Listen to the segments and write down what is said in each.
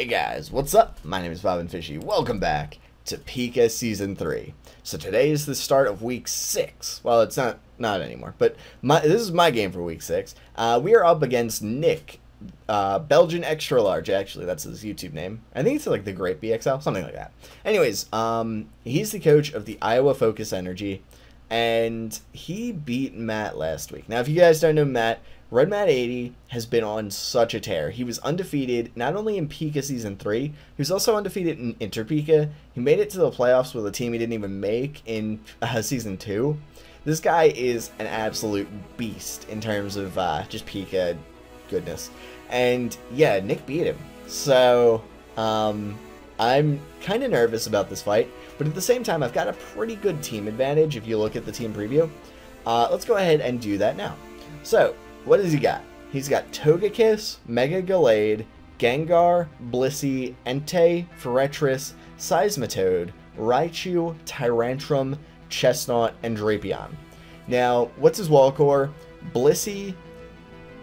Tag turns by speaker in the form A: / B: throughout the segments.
A: Hey guys, what's up? My name is Bob and Fishy. Welcome back to PICA Season 3. So today is the start of Week 6. Well, it's not anymore, but this is my game for Week 6. We are up against Nick, Belgian Extra Large, actually. That's his YouTube name. I think it's like the Great BXL, something like that. Anyways, he's the coach of the Iowa Focus Energy, and he beat Matt last week. Now, if you guys don't know Matt, Red Matt 80 has been on such a tear. He was undefeated not only in PICA Season 3, he was also undefeated in Inter-PICA. He made it to the playoffs with a team he didn't even make in Season 2. This guy is an absolute beast in terms of just PICA goodness. And yeah, Nick beat him. So I'm kind of nervous about this fight, but at the same time, I've got a pretty good team advantage if you look at the team preview. Let's go ahead and do that now. So, what does he got? He's got Togekiss, Mega Gallade, Gengar, Blissey, Entei, Forretress, Seismitoad, Raichu, Tyrantrum, Chestnut, and Drapion. Now, what's his wall core? Blissey,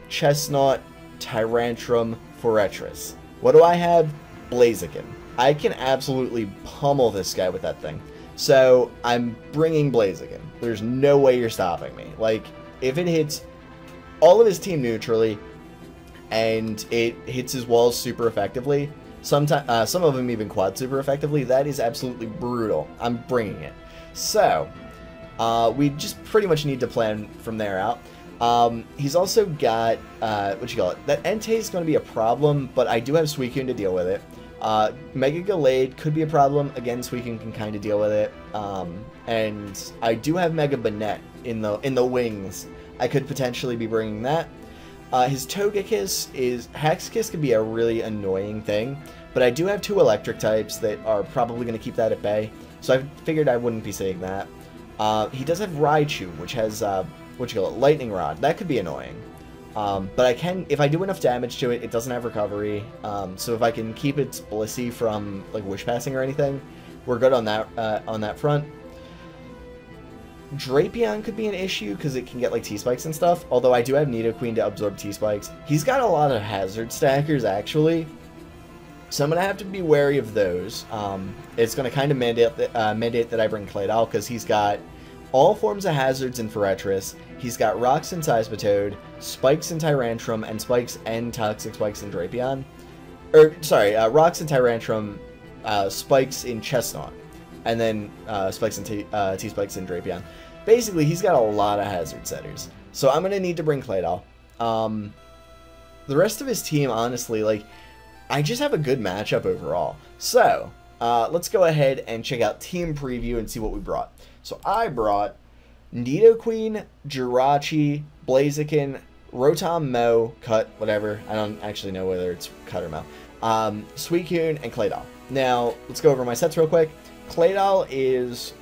A: Chestnut, Tyrantrum, Forretress. What do I have? Blaziken. I can absolutely pummel this guy with that thing. So, I'm bringing Blaziken. There's no way you're stopping me. Like, if it hits all of his team neutrally, and it hits his walls super effectively, some of them even quad super effectively, that is absolutely brutal. I'm bringing it. So, we just pretty much need to plan from there out. He's also got, that Entei is going to be a problem, but I do have Suicune to deal with it. Mega Gallade could be a problem. Again, Suicune can kind of deal with it. And I do have Mega Banette in the wings. I could potentially be bringing that. His Togekiss is... Hexkiss could be a really annoying thing, but I do have two electric types that are probably going to keep that at bay, so I figured I wouldn't be saying that. He does have Raichu, which has, Lightning Rod. That could be annoying. But I can... If I do enough damage to it, it doesn't have recovery, so if I can keep its Blissey from, like, Wish Passing or anything, we're good on that front. Drapion could be an issue because it can get like T-Spikes and stuff, although I do have Nidoqueen to absorb T-Spikes. He's got a lot of hazard stackers actually, so I'm going to have to be wary of those. It's going to kind of mandate that I bring Claydol because he's got all forms of hazards in Forretress. He's got Rocks in Seismitoad, Spikes in Tyrantrum, and Spikes and Toxic Spikes in Drapion. Rocks in Tyrantrum, Spikes in Chestnut, and then Spikes and T-Spikes in Drapion. Basically, he's got a lot of hazard setters. So I'm going to need to bring Claydol. The rest of his team, honestly, like, I just have a good matchup overall. So, let's go ahead and check out team preview and see what we brought. So I brought Nidoqueen, Jirachi, Blaziken, Rotom, Mo, Cut, whatever. I don't actually know whether it's Cut or Mo. Suicune, and Claydol. Now, let's go over my sets real quick. Claydol is,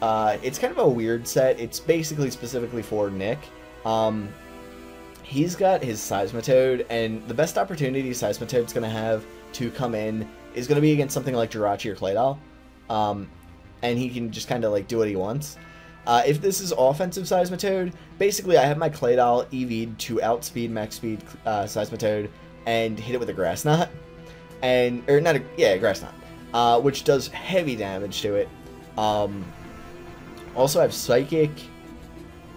A: it's kind of a weird set. It's basically specifically for Nick. He's got his Seismitoad, and the best opportunity Seismitoad's going to have to come in is going to be against something like Jirachi or Claydol. And he can just kind of like do what he wants. If this is offensive Seismitoad, basically I have my Claydol EV'd to outspeed, max speed Seismitoad and hit it with a Grass Knot. Grass Knot. Which does heavy damage to it. Also I have Psychic,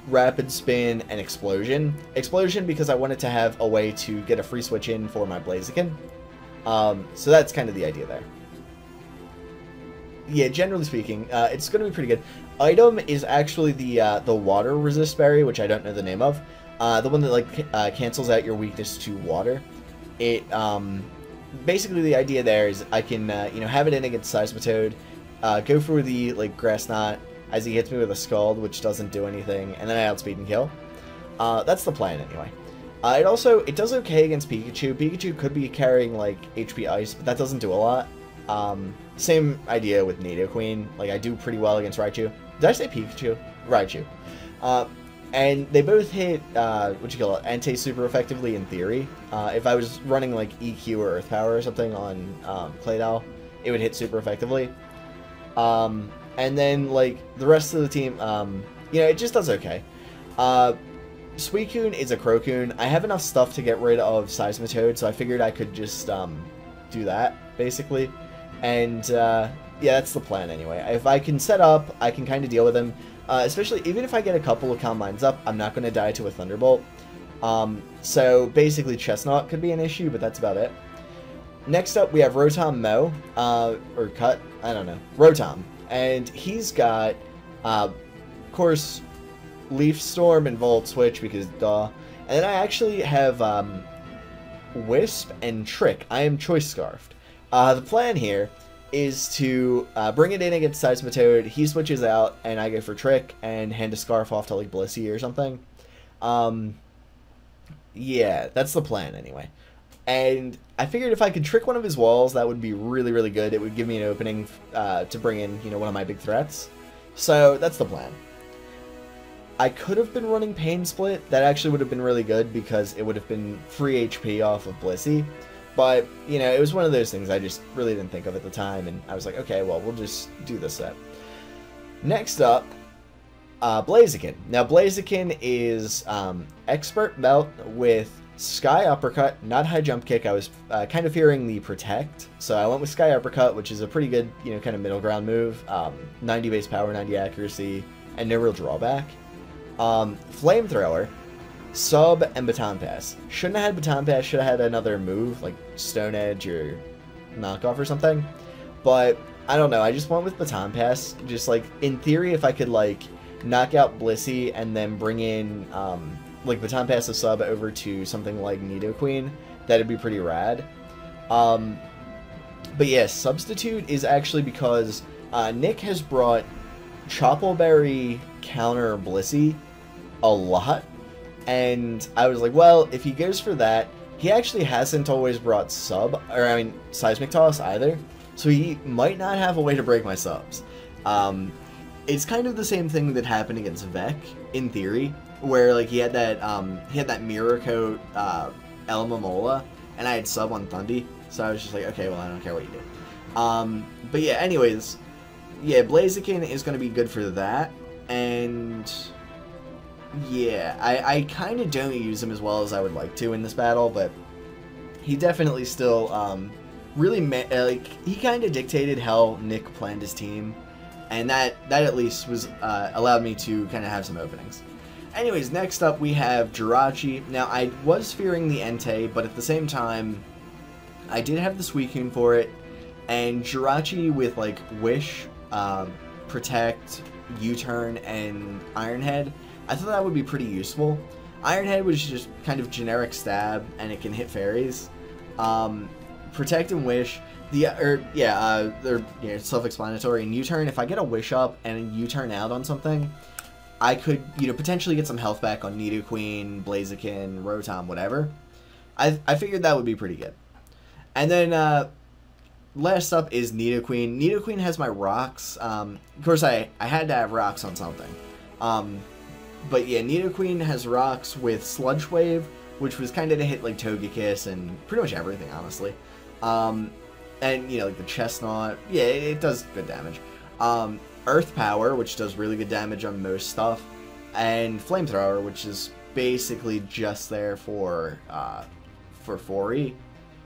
A: Rapid Spin, and Explosion. Explosion because I wanted to have a way to get a free switch in for my Blaziken. So that's kind of the idea there. Yeah, generally speaking, it's going to be pretty good. Item is actually the Water Resist Berry, which I don't know the name of. The one that like cancels out your weakness to water. It basically the idea there is I can have it in against Seismitoad, go for the like Grass Knot as he hits me with a Scald, which doesn't do anything, and then I outspeed and kill. That's the plan anyway. It does okay against Pikachu. Pikachu could be carrying like HP Ice, but that doesn't do a lot. Same idea with Nidoqueen. Like I do pretty well against Raichu. Did I say Pikachu? Raichu. And they both hit, Entei super effectively in theory. If I was running, like, EQ or Earth Power or something on Claydol, it would hit super effectively. And then, like, the rest of the team, it just does okay. Suicune is a Crocoon. I have enough stuff to get rid of Seismitoad, so I figured I could just do that. basically. And yeah, that's the plan anyway. If I can set up, I can kind of deal with him. Especially, even if I get a couple of calm minds up, I'm not going to die to a Thunderbolt. So basically Chestnut could be an issue, but that's about it. Next up, we have Rotom Mo, or Cut, I don't know, Rotom. And he's got, of course, Leaf Storm and Volt Switch, because duh. And then I actually have Wisp and Trick. I am Choice Scarfed. The plan here is to bring it in against Seismitoad, he switches out, and I go for Trick, and hand a Scarf off to, like, Blissey or something. Yeah, that's the plan anyway. And I figured if I could trick one of his walls, that would be really, really good. It would give me an opening to bring in, you know, one of my big threats. So that's the plan. I could have been running Pain Split. That actually would have been really good because it would have been free HP off of Blissey. But, you know, it was one of those things I just really didn't think of at the time. And I was like, okay, well, we'll just do this set. Next up, Blaziken. Now, Blaziken is Expert Melt with Sky Uppercut, not High Jump Kick. I was kind of fearing the Protect, so I went with Sky Uppercut, which is a pretty good, you know, kind of middle ground move. 90 base power, 90 accuracy, and no real drawback. Flamethrower, Sub, and Baton Pass. Shouldn't have had Baton Pass, should have had another move, like Stone Edge or Knockoff or something. But, I don't know, I just went with Baton Pass. Just, like, in theory, if I could, like, knock out Blissey and then bring in, like, Baton Pass the sub over to something like Nidoqueen, that'd be pretty rad. But yeah, Substitute is actually because Nick has brought Choppleberry counter Blissey a lot, and I was like, well, if he goes for that, he actually hasn't always brought Seismic Toss either, so he might not have a way to break my subs. It's kind of the same thing that happened against Vec, in theory, where like he had that Mirror Coat El Momola, and I had sub on Thundy, so I was just like, okay, well, I don't care what you do. But yeah, anyways, yeah, Blaziken is going to be good for that, and yeah, I kind of don't use him as well as I would like to in this battle, but he definitely still really like he kind of dictated how Nick planned his team, and that at least was allowed me to kind of have some openings. Anyways, next up we have Jirachi. Now, I was fearing the Entei, but at the same time, I did have the Suicune for it, and Jirachi with, like, Wish, Protect, U-Turn, and Iron Head, I thought that would be pretty useful. Iron Head was just kind of generic stab, and it can hit fairies. Protect and Wish, they're self-explanatory. And U-Turn, if I get a Wish up and U-Turn out on something, I could, you know, potentially get some health back on Nidoqueen, Blaziken, Rotom, whatever. I figured that would be pretty good. And then, last up is Nidoqueen. Nidoqueen has my rocks. Of course, I had to have rocks on something. But yeah, Nidoqueen has rocks with Sludge Wave, which was kind of to hit, like, Togekiss and pretty much everything, honestly. And, you know, like the Chestnut. Yeah, it does good damage. Earth Power, which does really good damage on most stuff, and Flamethrower, which is basically just there for 4E,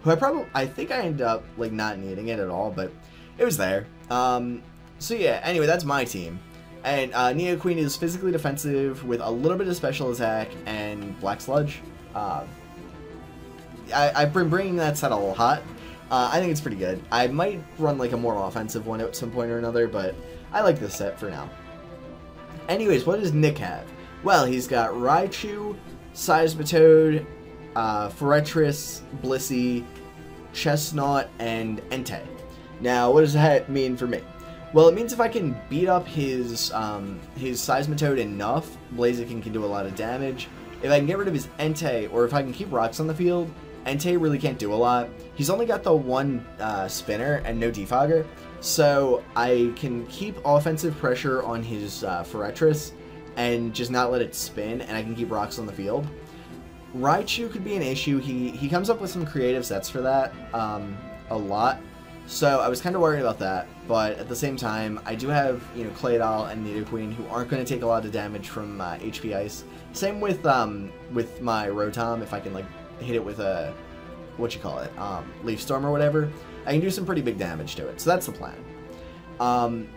A: who I think I ended up, like, not needing it at all, but it was there. So yeah, anyway, that's my team. And Nidoqueen is physically defensive with a little bit of special attack and Black Sludge. I've been bringing that set a lot. I think it's pretty good. I might run, like, a more offensive one at some point or another, but I like this set for now. Anyways, what does Nick have? Well, he's got Raichu, Seismitoad, Forretress, Blissey, Chestnut, and Entei. Now, what does that mean for me? Well, it means if I can beat up his Seismitoad enough, Blaziken can do a lot of damage. If I can get rid of his Entei, or if I can keep rocks on the field, Entei really can't do a lot. He's only got the one spinner and no defogger, so I can keep offensive pressure on his Forretress and just not let it spin, and I can keep rocks on the field. Raichu could be an issue. He comes up with some creative sets for that a lot, so I was kind of worried about that, but at the same time, I do have, you know, Claydol and Nidoqueen who aren't going to take a lot of damage from HP Ice. Same with my Rotom, if I can, like, hit it with a, Leaf Storm or whatever. I can do some pretty big damage to it. So that's the plan.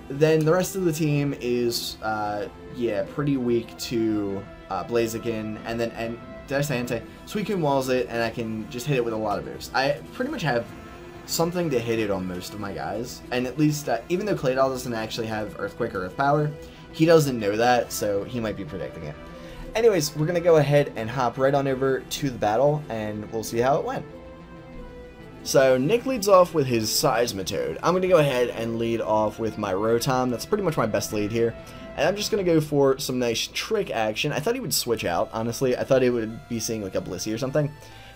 A: Then the rest of the team is, yeah, pretty weak to Blaziken, and then, did I say Entei? Suicune walls it, and I can just hit it with a lot of moves. I pretty much have something to hit it on most of my guys, and at least, even though Claydol doesn't actually have Earthquake or Earth Power, he doesn't know that, so he might be predicting it. Anyways, we're going to go ahead and hop right on over to the battle, and we'll see how it went. So, Nick leads off with his Seismitoad. I'm going to go ahead and lead off with my Rotom. That's pretty much my best lead here. And I'm just going to go for some nice trick action. I thought he would switch out, honestly. I thought he would be seeing like a Blissey or something.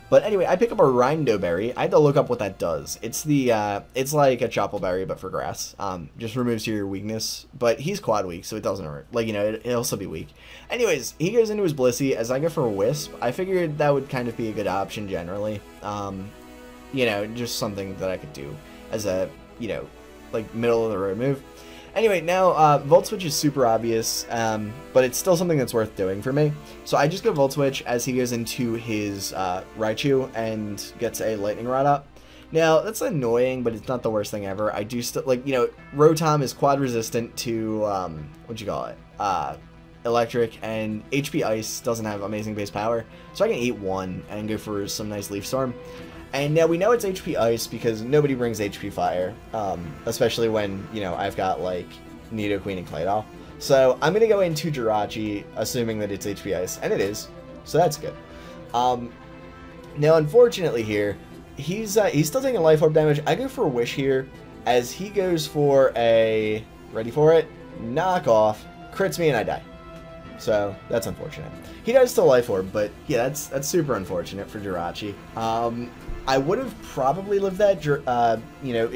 A: But anyway, I pick up a Rindo Berry. I had to look up what that does. It's the, it's like a Chople Berry, but for grass. Just removes your weakness. But he's quad weak, so it doesn't hurt. Like, you know, it'll still be weak. Anyways, he goes into his Blissey. As I go for a Wisp, I figured that would kind of be a good option generally. You know, just something that I could do as a, you know, like middle of the road move. Anyway, now Volt Switch is super obvious, but it's still something that's worth doing for me. So I just go Volt Switch as he goes into his Raichu and gets a Lightning Rod up. Now, that's annoying, but it's not the worst thing ever. I do still, like, you know, Rotom is quad resistant to, Electric, and HP Ice doesn't have amazing base power. So I can eat one and go for some nice Leaf Storm. And now we know it's HP Ice because nobody brings HP Fire, especially when, you know, I've got, like, Nidoqueen and Claydol. So I'm going to go into Jirachi, assuming that it's HP Ice, and it is, so that's good. Now, unfortunately here, he's still taking Life Orb damage. I go for a Wish here, as he goes for a, ready for it, knock off, crits me, and I die. So, that's unfortunate. He does still Life Orb, but yeah, that's super unfortunate for Jirachi. I would have probably lived that, you know,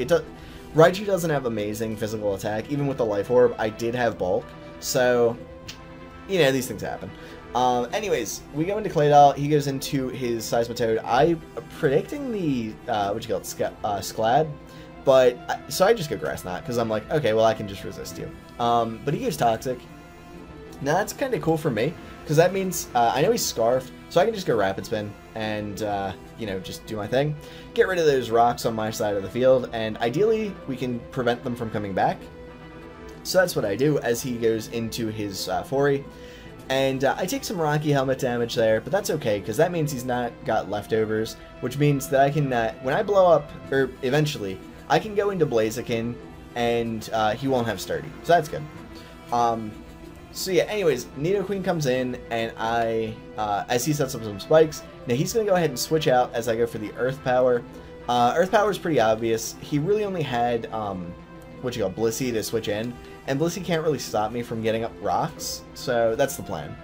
A: Raichu doesn't have amazing physical attack, even with the Life Orb. I did have Bulk, so, you know, these things happen. Anyways, we go into Claydol, he goes into his Seismitoad. I'm predicting the, Sclad, but, so I just go Grass Knot, because I'm like, okay, well, I can just resist you. But he goes Toxic. Now, that's kind of cool for me, because that means, I know he's Scarfed, so I can just go Rapid Spin, and, you know, just do my thing. Get rid of those rocks on my side of the field, and ideally, we can prevent them from coming back. So that's what I do as he goes into his Fori. And I take some Rocky Helmet damage there, but that's okay, because that means he's not got leftovers, which means that I can, when I blow up, or eventually, I can go into Blaziken, and he won't have Sturdy, so that's good. So yeah, anyways, Nidoqueen comes in, and as he sets up some spikes, now he's going to go ahead and switch out as I go for the Earth Power. Earth Power is pretty obvious. He really only had, Blissey to switch in, and Blissey can't really stop me from getting up rocks, so that's the plan.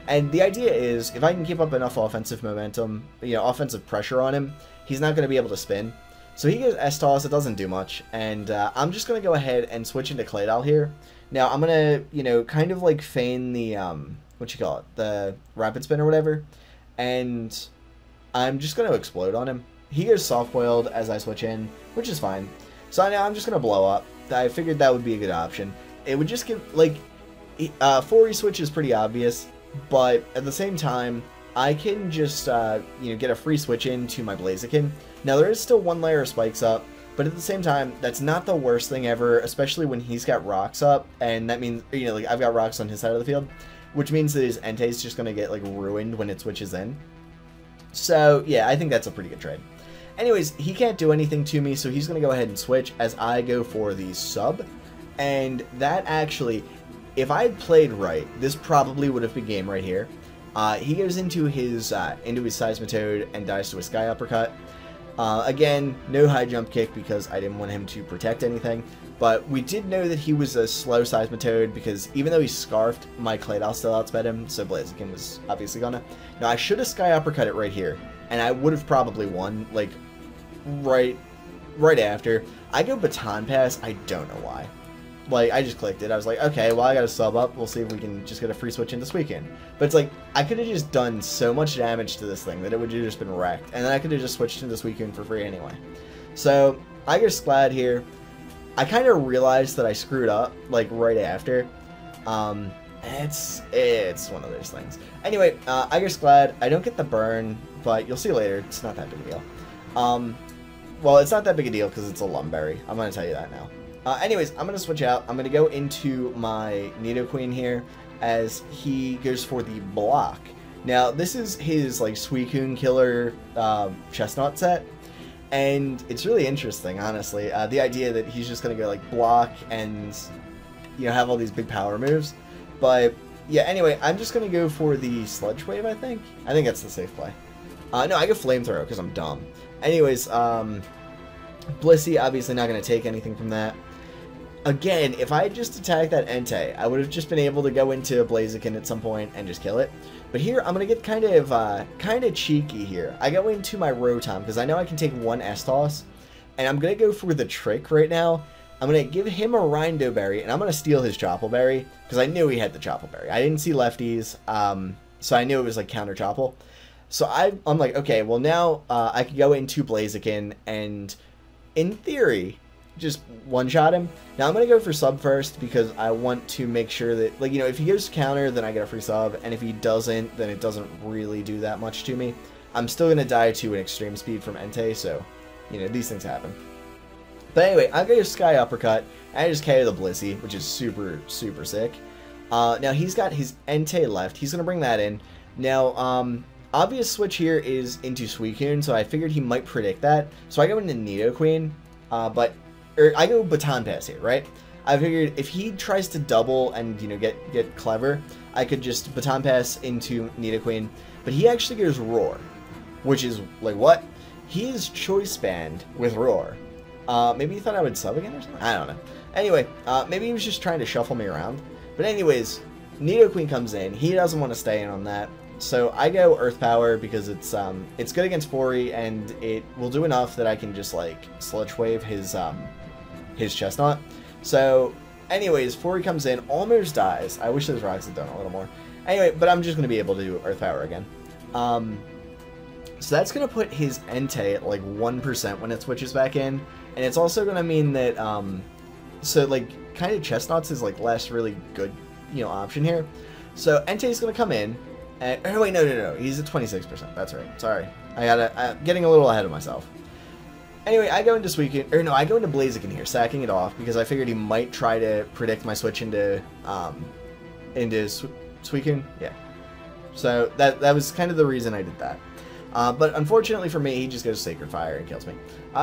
A: And the idea is, if I can keep up enough offensive momentum, you know, offensive pressure on him, he's not going to be able to spin. So he goes S-Toss, it doesn't do much, and I'm just going to go ahead and switch into Claydol here. Now, I'm going to, you know, kind of like feign the, the Rapid Spin or whatever, and I'm just going to explode on him. He goes Soft-Boiled as I switch in, which is fine. So now I'm just going to blow up. I figured that would be a good option. It would just give, like, 4E switch is pretty obvious, but at the same time, I can just, you know, get a free switch into my Blaziken. Now, there is still one layer of spikes up, but at the same time, that's not the worst thing ever, especially when he's got rocks up, and that means, you know, like, I've got rocks on his side of the field, which means that his Entei is just going to get, like, ruined when it switches in. So, yeah, I think that's a pretty good trade. Anyways, he can't do anything to me, so he's going to go ahead and switch as I go for the Sub, and that actually, if I had played right, this probably would have been game right here. He goes into his Seismitoad and dies to a Sky Uppercut. Again, no high jump kick because I didn't want him to protect anything, but we did know that he was a slow Seismitoad because even though he's Scarfed, my Claydol still outsped him, so Blaziken was obviously gonna. Now, I should have Sky Uppercut it right here, and I would have probably won, like, right after. I go Baton Pass, I don't know why. Like, I just clicked it. I was like, okay, well, I gotta sub up. We'll see if we can just get a free switch in this weekend. But it's like, I could have just done so much damage to this thing that it would have just been wrecked. And then I could have just switched into this weekend for free anyway. So, I get Sklad here. I kind of realized that I screwed up, like, right after. It's one of those things. Anyway, I get Sklad. I don't get the burn, but you'll see later. It's not that big a deal. well, it's not that big a deal because it's a Lumberry. I'm going to tell you that now. Anyways, I'm going to switch out. I'm going to go into my Nidoqueen here as he goes for the block. Now, this is his, like, Suicune Killer Chestnut set, and it's really interesting, honestly. The idea that he's just going to go, like, block and, you know, have all these big power moves. But, yeah, anyway, I'm just going to go for the Sludge Wave, I think. I think that's the safe play. No, I go Flamethrower because I'm dumb. Anyways, Blissey, obviously not going to take anything from that. Again, if I had just attacked that Entei, I would have just been able to go into Blaziken at some point and just kill it. But here, I'm going to get kind of cheeky here. I go into my Rotom because I know I can take one S-Toss, and I'm going to go for the trick right now. I'm going to give him a Rindo Berry, and I'm going to steal his Chople Berry because I knew he had the Chople Berry. I didn't see lefties, so I knew it was like counter Chople. So I'm like, okay, well now I could go into Blaziken and, in theory, just one-shot him. Now I'm going to go for sub first because I want to make sure that, like, you know, if he goes counter, then I get a free sub, and if he doesn't, then it doesn't really do that much to me. I'm still going to die to an extreme speed from Entei, so, you know, these things happen. But anyway, I'll go Sky Uppercut, and I just KO the Blissey, which is super, super sick. Now he's got his Entei left. He's going to bring that in. Now, obvious switch here is into Suicune, so I figured he might predict that. So I go into Nidoqueen, I go Baton Pass here, right? I figured if he tries to double and, you know, get clever, I could just Baton Pass into Nidoqueen. But he actually goes Roar, which is, like, what? He is Choice Band with Roar. Maybe he thought I would sub again or something? I don't know. Anyway, maybe he was just trying to shuffle me around. But anyways, Nidoqueen comes in. He doesn't want to stay in on that. So I go Earth Power because it's good against Fori, and it will do enough that I can just, like, Sludge Wave his Chestnut. So, anyways, Fori comes in, almost dies. I wish those rocks had done a little more. Anyway, but I'm just going to be able to do Earth Power again. So that's going to put his Entei at, like, 1% when it switches back in. And it's also going to mean that, so, like, kind of Chestnuts is, like, last really good, you know, option here. So Entei's going to come in. Oh, wait, no. He's at 26%. That's right. Sorry. I'm getting a little ahead of myself. Anyway, I go into Suicune, or no, I go into Blaziken here, sacking it off, because I figured he might try to predict my switch into Suicune. Yeah. So that was kind of the reason I did that. But unfortunately for me, he just goes Sacred Fire and kills me.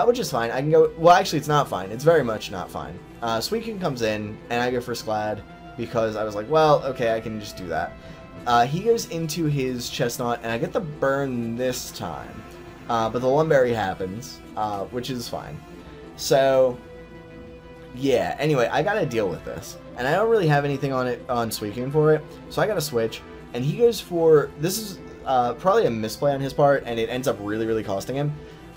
A: Which is fine. I can go, well, actually, it's not fine. It's very much not fine. Suicune comes in, and I go for Sclad, because I was like, well, okay, I can just do that. He goes into his Chestnut, and I get the burn this time. But the Lumberry happens, which is fine. So, yeah, anyway, I gotta deal with this. And I don't really have anything on Suicune for it, so I gotta switch. And he goes for, this is probably a misplay on his part, and it ends up really, really costing him.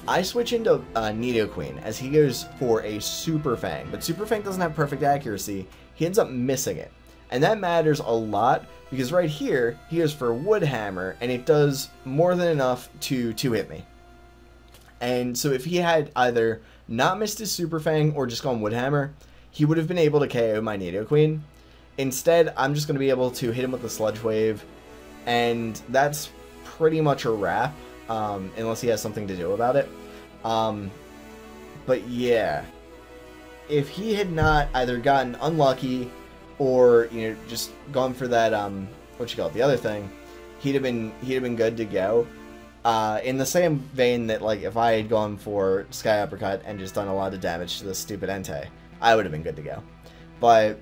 A: I switch into Nidoqueen, as he goes for a Super Fang. But Super Fang doesn't have perfect accuracy. He ends up missing it. And that matters a lot, because right here, he goes for Wood Hammer, and it does more than enough to hit me. And so if he had either not missed his Super Fang or just gone Wood Hammer, he would have been able to KO my Nidoqueen. Instead, I'm just going to be able to hit him with the Sludge Wave, and that's pretty much a wrap, unless he has something to do about it. But yeah, if he had not either gotten unlucky or, you know, just gone for that, the other thing, he'd have been good to go. In the same vein that, like, if I had gone for Sky Uppercut and just done a lot of damage to this stupid Entei, I would have been good to go. But,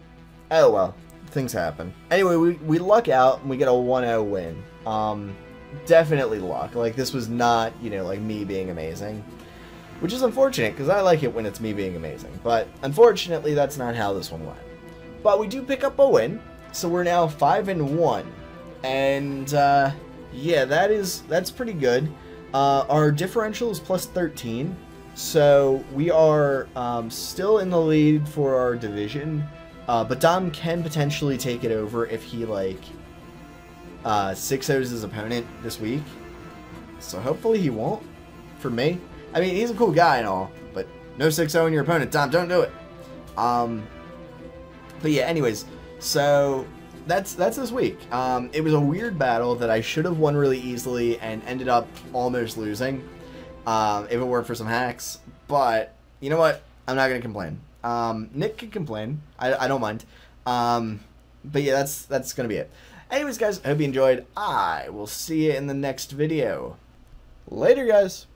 A: oh well, things happen. Anyway, we luck out and we get a 1-0 win. Definitely luck. Like, this was not, you know, like, me being amazing. Which is unfortunate, because I like it when it's me being amazing. But, unfortunately, that's not how this one went. But we do pick up a win, so we're now 5-1. And, yeah, that's pretty good. Our differential is plus 13, so we are still in the lead for our division. But Dom can potentially take it over if he, like, 6-0s his opponent this week. So hopefully he won't, for me. I mean, he's a cool guy and all, but no 6-0 your opponent, Dom, don't do it. But yeah, anyways, so that's this week. It was a weird battle that I should have won really easily and ended up almost losing if it weren't for some hacks. But you know what? I'm not gonna complain. Nick can complain. I don't mind. But yeah, that's gonna be it. Anyways, guys, I hope you enjoyed. I will see you in the next video. Later, guys.